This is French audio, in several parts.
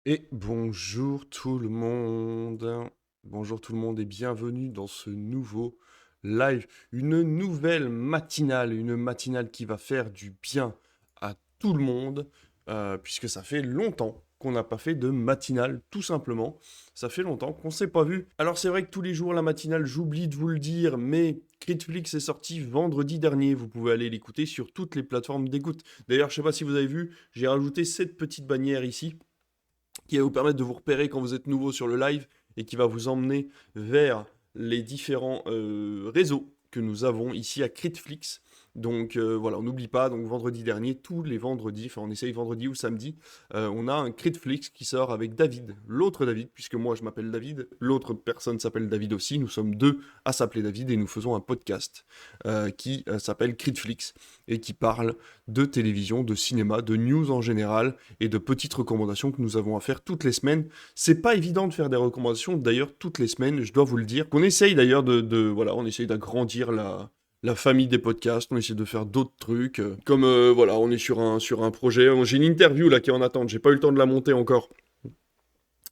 Et bonjour tout le monde. Bonjour tout le monde et bienvenue dans ce nouveau live. Une matinale qui va faire du bien à tout le monde, puisque ça fait longtemps qu'on n'a pas fait de matinale, tout simplement. Ça fait longtemps qu'on s'est pas vu. Alors c'est vrai que tous les jours la matinale, j'oublie de vous le dire, mais Critflix est sorti vendredi dernier. Vous pouvez aller l'écouter sur toutes les plateformes d'écoute. D'ailleurs, je sais pas si vous avez vu, j'ai rajouté cette petite bannière ici qui va vous permettre de vous repérer quand vous êtes nouveau sur le live et qui va vous emmener vers les différents réseaux que nous avons ici à Critflix. Donc voilà, on n'oublie pas, donc vendredi dernier, tous les vendredis, enfin on essaye vendredi ou samedi, on a un Critflix qui sort avec David, l'autre David, puisque moi je m'appelle David, l'autre personne s'appelle David aussi, nous sommes deux à s'appeler David et nous faisons un podcast qui s'appelle Critflix et qui parle de télévision, de cinéma, de news en général et de petites recommandations que nous avons à faire toutes les semaines. C'est pas évident de faire des recommandations, d'ailleurs, toutes les semaines, je dois vous le dire. On essaye d'ailleurs voilà, on essaye d'agrandir la famille des podcasts, on essaie de faire d'autres trucs. Comme, voilà, on est sur un projet. J'ai une interview là qui est en attente, j'ai pas eu le temps de la monter encore.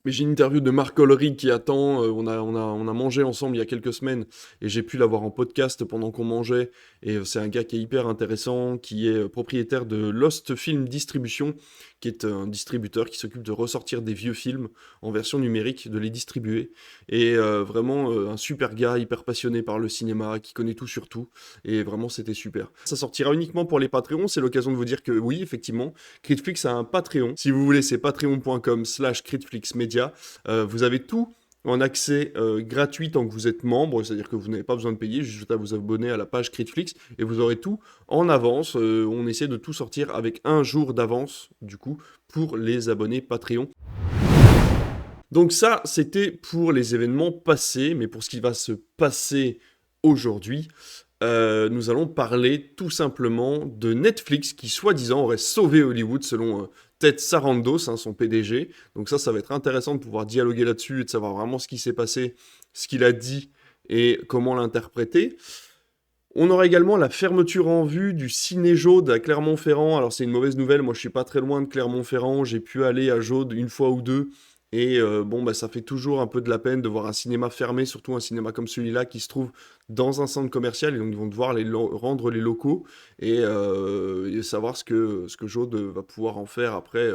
Mais j'ai une interview de Marc Ollery qui attend. On a mangé ensemble il y a quelques semaines et j'ai pu l'avoir en podcast pendant qu'on mangeait. Et c'est un gars qui est hyper intéressant, qui est propriétaire de Lost Film Distribution, qui est un distributeur qui s'occupe de ressortir des vieux films en version numérique, de les distribuer. Et vraiment un super gars, hyper passionné par le cinéma, qui connaît tout sur tout. Et vraiment, c'était super. Ça sortira uniquement pour les Patreons. C'est l'occasion de vous dire que oui, effectivement, Critflix a un Patreon. Si vous voulez, c'est patreon.com/critflixmedia. Vous avez tout en accès gratuit tant que vous êtes membre, c'est-à-dire que vous n'avez pas besoin de payer, juste à vous abonner à la page Critflix et vous aurez tout en avance. On essaie de tout sortir avec un jour d'avance, du coup, pour les abonnés Patreon. Donc ça, c'était pour les événements passés, mais pour ce qui va se passer aujourd'hui, nous allons parler tout simplement de Netflix qui, soi-disant, aurait sauvé Hollywood selon Ted Sarandos, hein, son PDG. Donc ça va être intéressant de pouvoir dialoguer là-dessus et de savoir vraiment ce qui s'est passé, ce qu'il a dit et comment l'interpréter. On aura également la fermeture en vue du Ciné Jaude à Clermont-Ferrand. Alors c'est une mauvaise nouvelle, moi je suis pas très loin de Clermont-Ferrand, j'ai pu aller à Jaude une fois ou deux. Et bon, bah, ça fait toujours un peu de la peine de voir un cinéma fermé, surtout un cinéma comme celui-là qui se trouve dans un centre commercial. Et donc ils vont devoir rendre les locaux et savoir ce que Jaude va pouvoir en faire après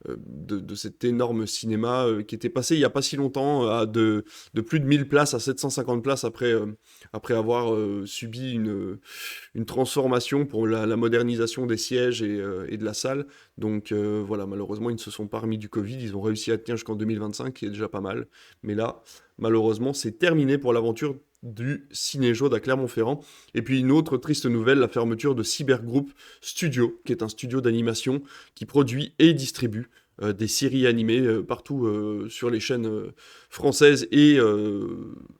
de cet énorme cinéma qui était passé il n'y a pas si longtemps de plus de 1000 places à 750 places après avoir subi une transformation pour la modernisation des sièges et de la salle. Donc voilà, malheureusement, ils ne se sont pas remis du Covid. Ils ont réussi à tenir jusqu'en 2025, qui est déjà pas mal. Mais là, malheureusement, c'est terminé pour l'aventure du Ciné-Jaude à Clermont-Ferrand. Et puis une autre triste nouvelle, la fermeture de Cybergroup Studio, qui est un studio d'animation qui produit et distribue des séries animées partout sur les chaînes françaises et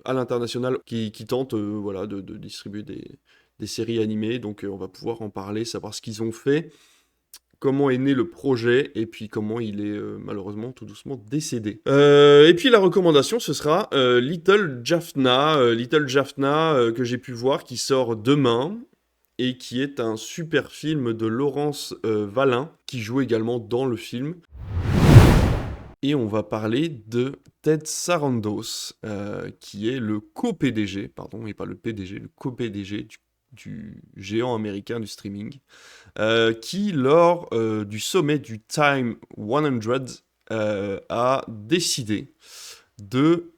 à l'international qui tentent voilà, de distribuer des séries animées. Donc on va pouvoir en parler, savoir ce qu'ils ont fait, comment est né le projet et puis comment il est malheureusement tout doucement décédé. Et puis la recommandation, ce sera Little Jaffna que j'ai pu voir qui sort demain et qui est un super film de Laurence Vallin qui joue également dans le film. Et on va parler de Ted Sarandos, qui est le co-PDG, pardon, et pas le PDG, le co-PDG du géant américain du streaming, qui, lors du sommet du Time 100, a décidé de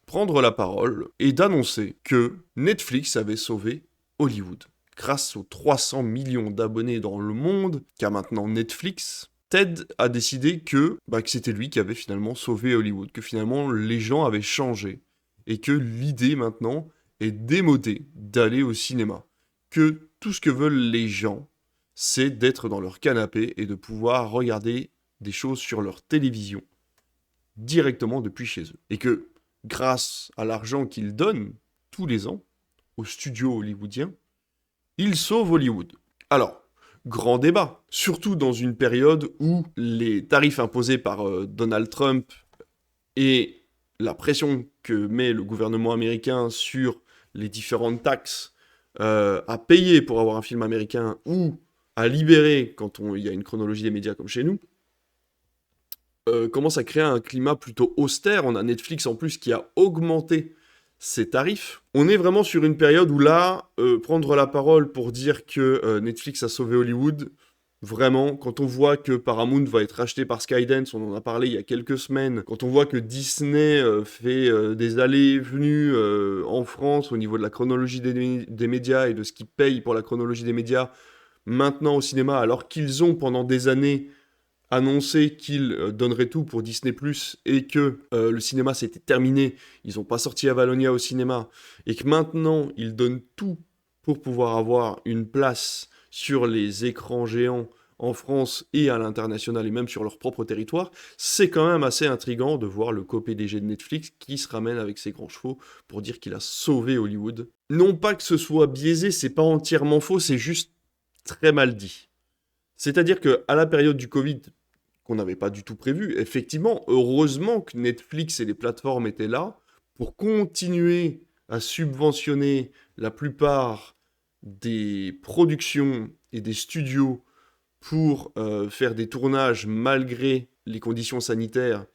prendre la parole et d'annoncer que Netflix avait sauvé Hollywood. Grâce aux 300 millions d'abonnés dans le monde qu'a maintenant Netflix, Ted a décidé que c'était lui qui avait finalement sauvé Hollywood, que finalement les gens avaient changé, et que l'idée maintenant est démodée d'aller au cinéma. Que tout ce que veulent les gens, c'est d'être dans leur canapé et de pouvoir regarder des choses sur leur télévision directement depuis chez eux. Et que grâce à l'argent qu'ils donnent tous les ans aux studios hollywoodiens, ils sauvent Hollywood. Alors, grand débat, surtout dans une période où les tarifs imposés par Donald Trump et la pression que met le gouvernement américain sur les différentes taxes à payer pour avoir un film américain ou à libérer quand il y a une chronologie des médias comme chez nous, commence à créer un climat plutôt austère. On a Netflix en plus qui a augmenté ses tarifs. On est vraiment sur une période où là, prendre la parole pour dire que Netflix a sauvé Hollywood, vraiment, quand on voit que Paramount va être racheté par Skydance, on en a parlé il y a quelques semaines, quand on voit que Disney fait des allées et venues en France au niveau de la chronologie des médias et de ce qu'ils payent pour la chronologie des médias maintenant au cinéma, alors qu'ils ont pendant des années annoncé qu'ils donneraient tout pour Disney+, et que le cinéma c'était terminé, ils n'ont pas sorti Avalonia au cinéma, et que maintenant ils donnent tout pour pouvoir avoir une place sur les écrans géants en France et à l'international et même sur leur propre territoire, c'est quand même assez intriguant de voir le co-PDG de Netflix qui se ramène avec ses grands chevaux pour dire qu'il a sauvé Hollywood. Non pas que ce soit biaisé, c'est pas entièrement faux, c'est juste très mal dit. C'est-à-dire que à la période du Covid, qu'on n'avait pas du tout prévu. Effectivement, heureusement que Netflix et les plateformes étaient là pour continuer à subventionner la plupart des productions et des studios pour faire des tournages malgré les conditions sanitaires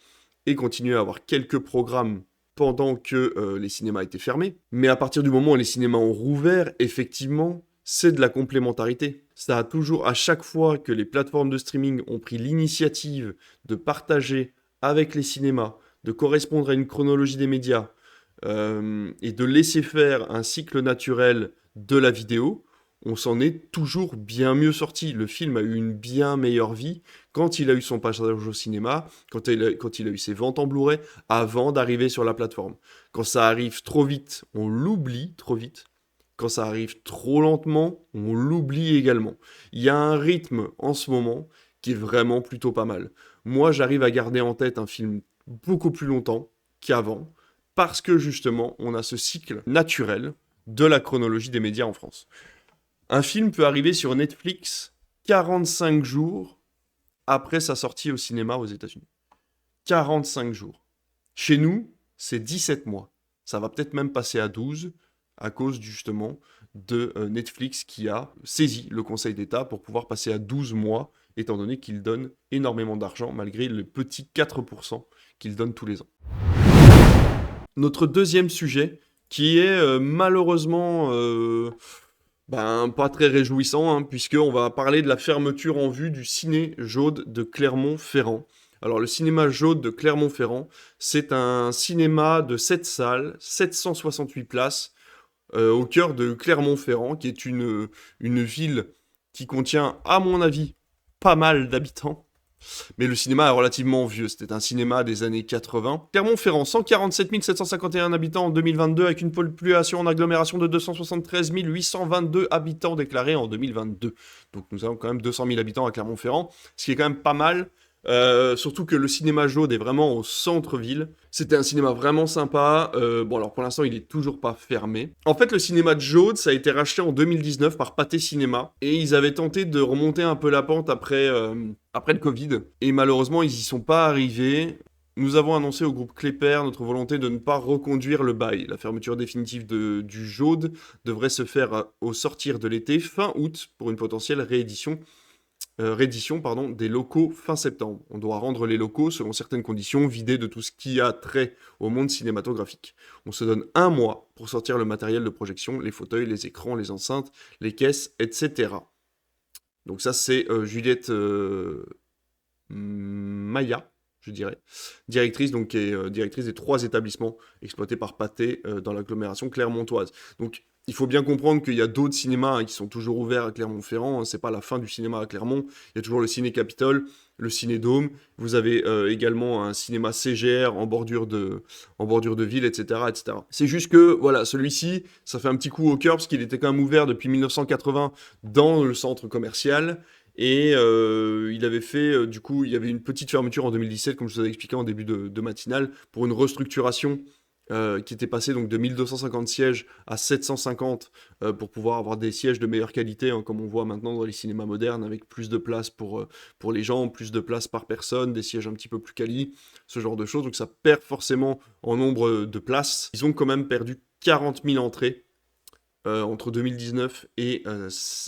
et continuer à avoir quelques programmes pendant que les cinémas étaient fermés. Mais à partir du moment où les cinémas ont rouvert, effectivement, c'est de la complémentarité. Ça a toujours, à chaque fois que les plateformes de streaming ont pris l'initiative de partager avec les cinémas, de correspondre à une chronologie des médias et de laisser faire un cycle naturel de la vidéo, on s'en est toujours bien mieux sorti. Le film a eu une bien meilleure vie quand il a eu son passage au cinéma, quand il a eu ses ventes en Blu-ray, avant d'arriver sur la plateforme. Quand ça arrive trop vite, on l'oublie trop vite. Quand ça arrive trop lentement, on l'oublie également. Il y a un rythme en ce moment qui est vraiment plutôt pas mal. Moi, j'arrive à garder en tête un film beaucoup plus longtemps qu'avant, parce que justement, on a ce cycle naturel de la chronologie des médias en France. Un film peut arriver sur Netflix 45 jours après sa sortie au cinéma aux États-Unis. 45 jours. Chez nous, c'est 17 mois. Ça va peut-être même passer à 12 à cause justement de Netflix qui a saisi le Conseil d'État pour pouvoir passer à 12 mois, étant donné qu'il donne énormément d'argent malgré le petit 4% qu'il donne tous les ans. Notre deuxième sujet, qui est malheureusement pas très réjouissant, hein, puisqu'on va parler de la fermeture en vue du Ciné Jaude de Clermont-Ferrand. Alors, le cinéma Jaude de Clermont-Ferrand, c'est un cinéma de 7 salles, 768 places, au cœur de Clermont-Ferrand, qui est une ville qui contient, à mon avis, pas mal d'habitants. Mais le cinéma est relativement vieux, c'était un cinéma des années 80. Clermont-Ferrand, 147 751 habitants en 2022, avec une population en agglomération de 273 822 habitants déclarés en 2022. Donc nous avons quand même 200 000 habitants à Clermont-Ferrand, ce qui est quand même pas mal. Surtout que le cinéma Jaude est vraiment au centre-ville. C'était un cinéma vraiment sympa. Alors pour l'instant, il est toujours pas fermé. En fait, le cinéma de Jaude, ça a été racheté en 2019 par Pathé Cinéma. Et ils avaient tenté de remonter un peu la pente après le Covid. Et malheureusement, ils y sont pas arrivés. Nous avons annoncé au groupe Kléper notre volonté de ne pas reconduire le bail. La fermeture définitive du Jaude devrait se faire au sortir de l'été, fin août, pour une potentielle réédition des locaux fin septembre. On doit rendre les locaux selon certaines conditions, vidés de tout ce qui a trait au monde cinématographique. On se donne un mois pour sortir le matériel de projection, les fauteuils, les écrans, les enceintes, les caisses, etc. Donc ça, c'est Juliette Maya, je dirais, directrice, donc, qui est directrice des 3 établissements exploités par Pathé dans l'agglomération clermontoise. Donc il faut bien comprendre qu'il y a d'autres cinémas qui sont toujours ouverts à Clermont-Ferrand. C'est pas la fin du cinéma à Clermont. Il y a toujours le Ciné Capitole, le Ciné Dôme. Vous avez également un cinéma CGR en bordure de ville, etc., etc. C'est juste que, voilà, celui-ci, ça fait un petit coup au cœur parce qu'il était quand même ouvert depuis 1980 dans le centre commercial. Et il avait fait, du coup, il y avait une petite fermeture en 2017, comme je vous avais expliqué en début de matinale, pour une restructuration qui était passé donc de 1250 sièges à 750 pour pouvoir avoir des sièges de meilleure qualité, hein, comme on voit maintenant dans les cinémas modernes, avec plus de place pour les gens, plus de place par personne, des sièges un petit peu plus quali, ce genre de choses. Donc ça perd forcément en nombre de places. Ils ont quand même perdu 40 000 entrées entre 2019 et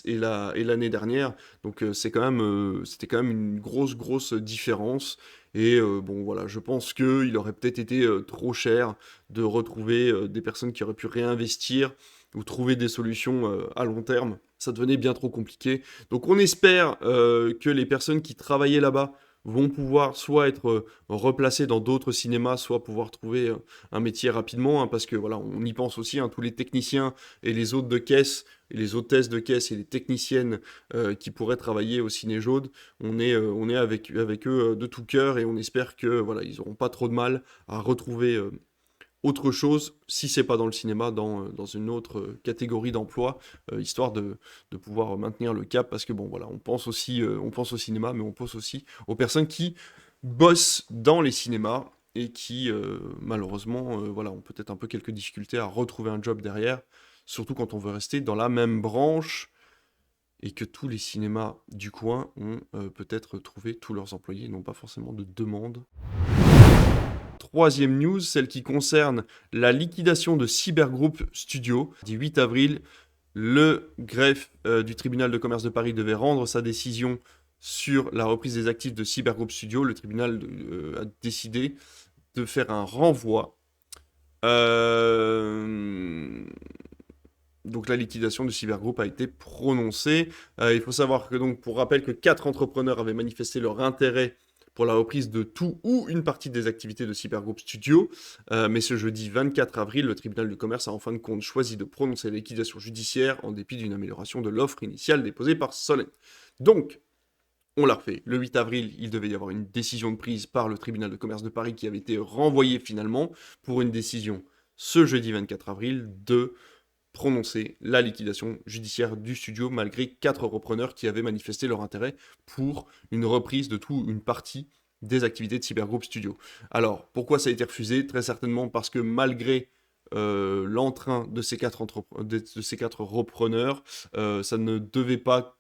l'année dernière. Donc c'était quand même une grosse différence. Et bon, voilà, je pense qu'il aurait peut-être été trop cher de retrouver des personnes qui auraient pu réinvestir ou trouver des solutions à long terme. Ça devenait bien trop compliqué. Donc on espère que les personnes qui travaillaient là-bas vont pouvoir soit être replacées dans d'autres cinémas, soit pouvoir trouver un métier rapidement, hein, parce que voilà, on y pense aussi, hein, tous les techniciens et les hôtes de caisse, et les hôtesses de caisse et les techniciennes qui pourraient travailler au Ciné Jaune, on est avec eux de tout cœur et on espère que voilà, ils n'auront pas trop de mal à retrouver autre chose, si c'est pas dans le cinéma, dans une autre catégorie d'emploi, histoire de pouvoir maintenir le cap, parce que bon voilà, on pense au cinéma, mais on pense aussi aux personnes qui bossent dans les cinémas et qui malheureusement voilà, ont peut-être un peu quelques difficultés à retrouver un job derrière, surtout quand on veut rester dans la même branche et que tous les cinémas du coin ont peut-être trouvé tous leurs employés et n'ont pas forcément de demande. Troisième news, celle qui concerne la liquidation de Cybergroup Studio. Du 8 avril, le greffe du tribunal de commerce de Paris devait rendre sa décision sur la reprise des actifs de Cybergroup Studio. Le tribunal a décidé de faire un renvoi. Donc la liquidation de Cybergroup a été prononcée. Il faut savoir que, donc, pour rappel, que 4 entrepreneurs avaient manifesté leur intérêt pour la reprise de tout ou une partie des activités de Cybergroup Studio. Mais ce jeudi 24 avril, le tribunal de commerce a en fin de compte choisi de prononcer la liquidation judiciaire en dépit d'une amélioration de l'offre initiale déposée par Solène. Donc, on l'a refait. Le 8 avril, il devait y avoir une décision de prise par le tribunal de commerce de Paris qui avait été renvoyée finalement pour une décision ce jeudi 24 avril de prononcer la liquidation judiciaire du studio malgré 4 repreneurs qui avaient manifesté leur intérêt pour une reprise de tout une partie des activités de Cybergroup Studio. Alors, pourquoi ça a été refusé? Très certainement parce que malgré l'entrain de ces quatre repreneurs, ça ne devait pas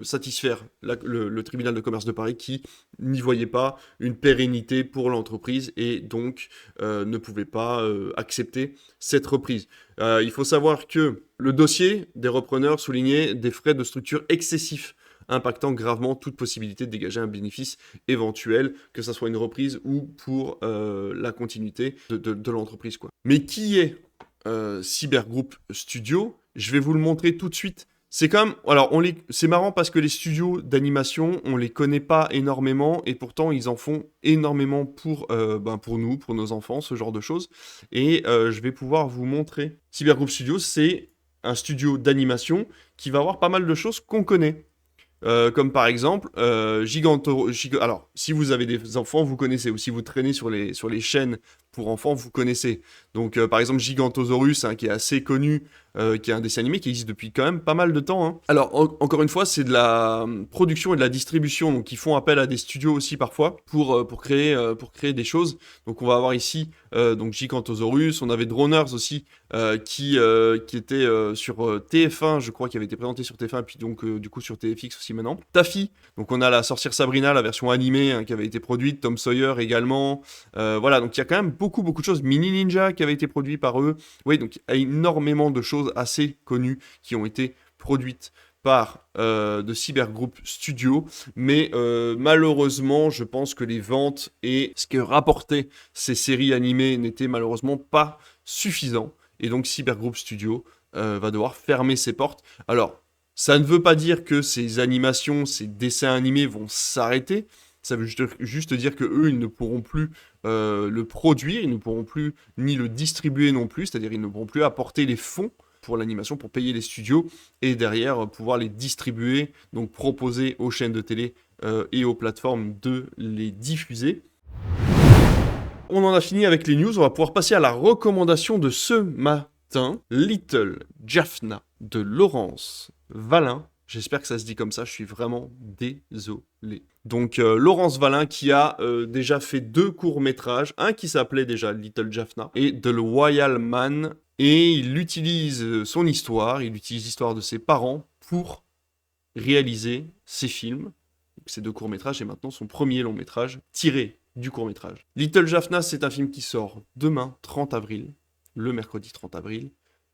satisfaire le tribunal de commerce de Paris qui n'y voyait pas une pérennité pour l'entreprise et donc ne pouvait pas accepter cette reprise. Il faut savoir que le dossier des repreneurs soulignait des frais de structure excessifs impactant gravement toute possibilité de dégager un bénéfice éventuel, que ce soit une reprise ou pour la continuité de l'entreprise, quoi. Mais qui est Cybergroup Studio? Je vais vous le montrer tout de suite. C'est comme, alors c'est marrant parce que les studios d'animation, on les connaît pas énormément et pourtant ils en font énormément pour nous, pour nos enfants, ce genre de choses. Et je vais pouvoir vous montrer. Cybergroup Studio, c'est un studio d'animation qui va avoir pas mal de choses qu'on connaît. Comme par exemple alors, si vous avez des enfants, vous connaissez, ou si vous traînez sur les chaînes pour enfants, vous connaissez. Donc, par exemple, Gigantosaurus, hein, qui est assez connu, qui est un dessin animé qui existe depuis quand même pas mal de temps, hein. Alors, encore une fois, c'est de la production et de la distribution, donc ils font appel à des studios aussi parfois pour créer des choses. Donc, on va avoir ici donc Gigantosaurus, on avait Droners aussi, qui était sur TF1, je crois, qui avait été présenté sur TF1, et puis donc du coup sur TFX aussi maintenant. Taffy, donc on a la sorcière Sabrina, la version animée, hein, qui avait été produite, Tom Sawyer également. Voilà, donc il y a quand même beaucoup de choses. Mini Ninja qui avait été produit par eux. Oui, donc il y a énormément de choses assez connues qui ont été produites par de Cybergroup Studio, mais malheureusement, je pense que les ventes et ce que rapportaient ces séries animées n'étaient malheureusement pas suffisants. Et donc Cybergroup Studio va devoir fermer ses portes. Alors, ça ne veut pas dire que ces animations, ces dessins animés vont s'arrêter. Ça veut juste dire que eux, ils ne pourront plus le produire, ils ne pourront plus ni le distribuer non plus, c'est-à-dire ils ne pourront plus apporter les fonds pour l'animation, pour payer les studios, et derrière pouvoir les distribuer, donc proposer aux chaînes de télé et aux plateformes de les diffuser. On en a fini avec les news, on va pouvoir passer à la recommandation de ce matin. Little Jaffna de Laurence Vallin. J'espère que ça se dit comme ça, je suis vraiment désolé. Donc Laurence Vallin qui a déjà fait 2 courts-métrages, un qui s'appelait déjà Little Jaffna et The Loyal Man, et il utilise son histoire, il utilise l'histoire de ses parents pour réaliser ses films, ses 2 courts-métrages et maintenant son premier long-métrage tiré du court-métrage. Little Jaffna, c'est un film qui sort demain, 30 avril, le mercredi 30 avril,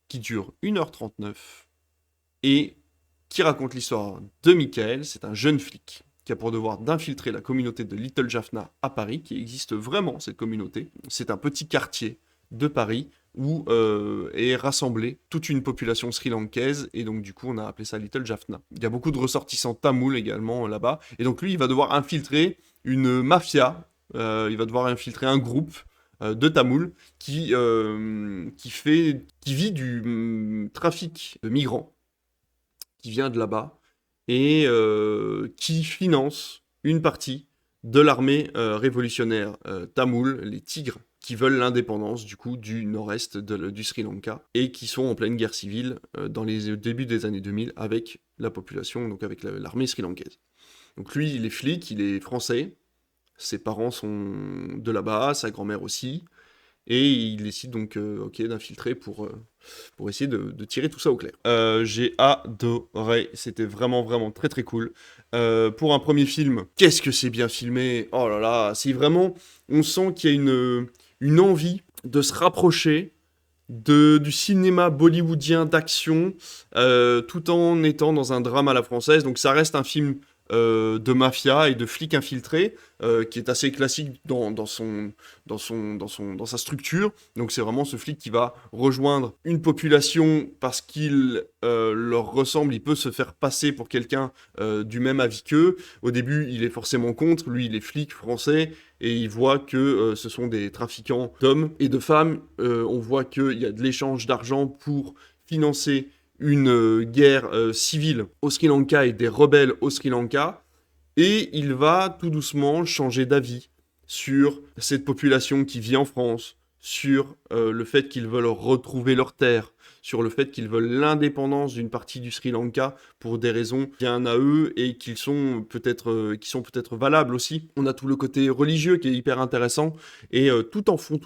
qui dure 1h39 et qui raconte l'histoire de Michael. C'est un jeune flic qui qui a pour devoir d'infiltrer la communauté de Little Jaffna à Paris, qui existe vraiment, cette communauté. C'est un petit quartier de Paris où est rassemblée toute une population sri-lankaise, et donc du coup on a appelé ça Little Jaffna. Il y a beaucoup de ressortissants tamouls également là-bas, et donc lui il va devoir infiltrer une mafia, il va devoir infiltrer un groupe de Tamouls qui vit du trafic de migrants, qui vient de là-bas, et qui finance une partie de l'armée révolutionnaire tamoule, les Tigres, qui veulent l'indépendance du coup du nord-est du Sri Lanka, et qui sont en pleine guerre civile dans les débuts des années 2000 avec la population, donc avec l'armée sri-lankaise. Donc lui, il est flic, il est français, ses parents sont de là-bas, sa grand-mère aussi, et il décide donc d'infiltrer pour essayer de tirer tout ça au clair. J'ai adoré, c'était vraiment vraiment très très cool. Pour un premier film, qu'est-ce que c'est bien filmé! Oh là là, c'est vraiment, on sent qu'il y a une envie de se rapprocher du cinéma bollywoodien d'action, tout en étant dans un drame à la française. Donc ça reste un film de mafia et de flics infiltrés, qui est assez classique dans sa structure. Donc c'est vraiment ce flic qui va rejoindre une population parce qu'il leur ressemble, il peut se faire passer pour quelqu'un du même avis qu'eux. Au début, il est forcément contre, lui il est flic français, et il voit que ce sont des trafiquants d'hommes et de femmes. On voit qu'il y a de l'échange d'argent pour financer une guerre civile au Sri Lanka et des rebelles au Sri Lanka, et il va tout doucement changer d'avis sur cette population qui vit en France, sur le fait qu'ils veulent retrouver leur terre, sur le fait qu'ils veulent l'indépendance d'une partie du Sri Lanka pour des raisons bien à eux et qui sont peut-être valables aussi. On a tout le côté religieux qui est hyper intéressant, et tout en fond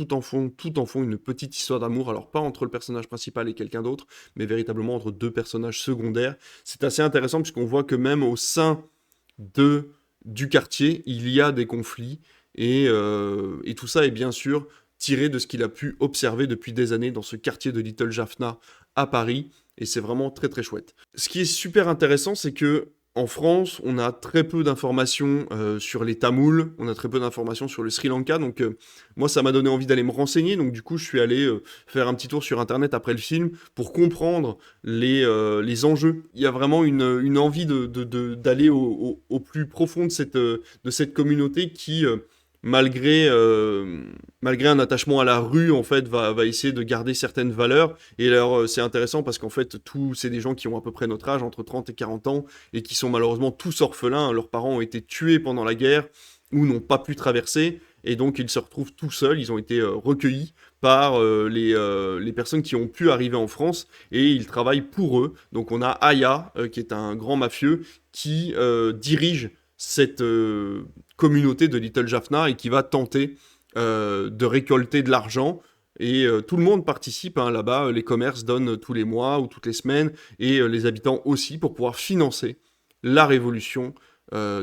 une petite histoire d'amour, alors pas entre le personnage principal et quelqu'un d'autre, mais véritablement entre deux personnages secondaires. C'est assez intéressant puisqu'on voit que même au sein du quartier, il y a des conflits, et tout ça est bien sûr tiré de ce qu'il a pu observer depuis des années dans ce quartier de Little Jaffna à Paris, et c'est vraiment très très chouette. Ce qui est super intéressant, c'est que en France, on a très peu d'informations sur les Tamouls, on a très peu d'informations sur le Sri Lanka, donc moi ça m'a donné envie d'aller me renseigner, donc du coup je suis allé faire un petit tour sur internet après le film pour comprendre les enjeux. Il y a vraiment une envie d'aller au plus profond de cette communauté qui... malgré un attachement à la rue, en fait, va essayer de garder certaines valeurs. Et alors, c'est intéressant parce qu'en fait, c'est des gens qui ont à peu près notre âge, entre 30 et 40 ans, et qui sont malheureusement tous orphelins. Leurs parents ont été tués pendant la guerre ou n'ont pas pu traverser. Et donc, ils se retrouvent tout seuls. Ils ont été recueillis par les personnes qui ont pu arriver en France, et ils travaillent pour eux. Donc, on a Aya, qui est un grand mafieux, qui dirige cette communauté de Little Jaffna et qui va tenter de récolter de l'argent. Et tout le monde participe là-bas, les commerces donnent tous les mois ou toutes les semaines, et les habitants aussi, pour pouvoir financer la révolution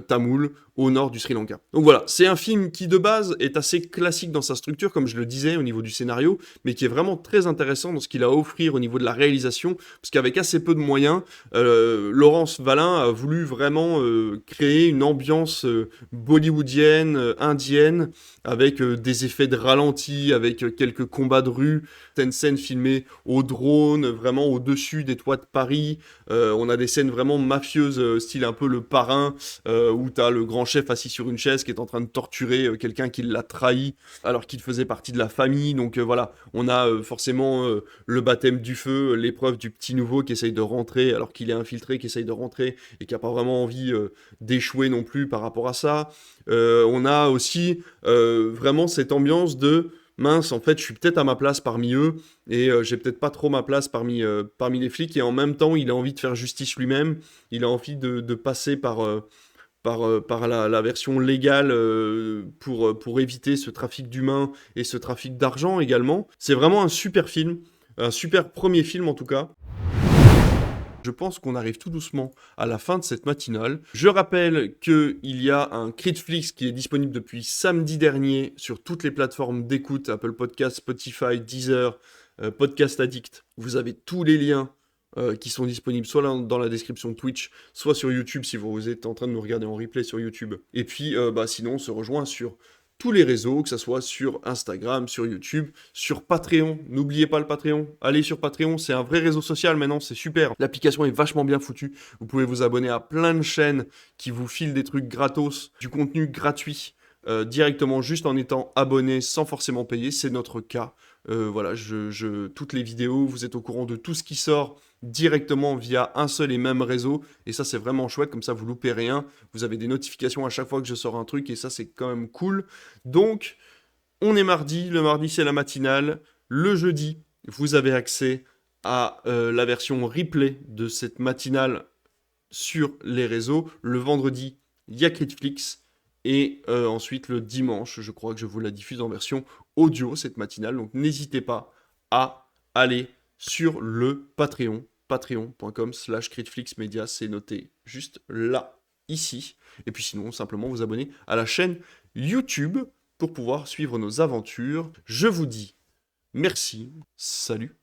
tamoule au nord du Sri Lanka. Donc voilà, c'est un film qui de base est assez classique dans sa structure, comme je le disais, au niveau du scénario, mais qui est vraiment très intéressant dans ce qu'il a à offrir au niveau de la réalisation, parce qu'avec assez peu de moyens, Laurence Valin a voulu vraiment créer une ambiance bollywoodienne, indienne, avec des effets de ralenti, avec quelques combats de rue, certaines scènes filmées au drone, vraiment au-dessus des toits de Paris. On a des scènes vraiment mafieuses, style un peu Le Parrain, où t'as le grand chef assis sur une chaise qui est en train de torturer quelqu'un qui l'a trahi alors qu'il faisait partie de la famille. Donc voilà, on a forcément le baptême du feu, l'épreuve du petit nouveau qui essaye de rentrer alors qu'il est infiltré, qui essaye de rentrer et qui n'a pas vraiment envie d'échouer non plus par rapport à ça. On a aussi vraiment cette ambiance de mince, en fait, je suis peut-être à ma place parmi eux, et j'ai peut-être pas trop ma place parmi les flics, et en même temps, il a envie de faire justice lui-même, il a envie de passer par la version légale pour éviter ce trafic d'humains et ce trafic d'argent également. C'est vraiment un super film, un super premier film en tout cas. Je pense qu'on arrive tout doucement à la fin de cette matinale. Je rappelle qu'il y a un Critflix qui est disponible depuis samedi dernier sur toutes les plateformes d'écoute, Apple Podcast, Spotify, Deezer, Podcast Addict. Vous avez tous les liens qui sont disponibles soit dans la description de Twitch, soit sur YouTube si vous êtes en train de nous regarder en replay sur YouTube. Et puis sinon on se rejoint sur tous les réseaux, que ce soit sur Instagram, sur YouTube, sur Patreon. N'oubliez pas le Patreon. Allez sur Patreon, c'est un vrai réseau social maintenant, c'est super. L'application est vachement bien foutue. Vous pouvez vous abonner à plein de chaînes qui vous filent des trucs gratos, du contenu gratuit, directement juste en étant abonné sans forcément payer. C'est notre cas. Voilà, toutes les vidéos, vous êtes au courant de tout ce qui sort directement via un seul et même réseau, et ça c'est vraiment chouette, comme ça vous loupez rien, vous avez des notifications à chaque fois que je sors un truc, et ça c'est quand même cool. Donc, on est mardi, le mardi c'est la matinale, le jeudi, vous avez accès à la version replay de cette matinale sur les réseaux, le vendredi, il y a Critflix, et ensuite le dimanche, je crois que je vous la diffuse en version audio, cette matinale, donc n'hésitez pas à aller sur le Patreon, patreon.com/critflixmedia, c'est noté juste là, ici. Et puis sinon, simplement vous abonner à la chaîne YouTube pour pouvoir suivre nos aventures. Je vous dis merci, salut.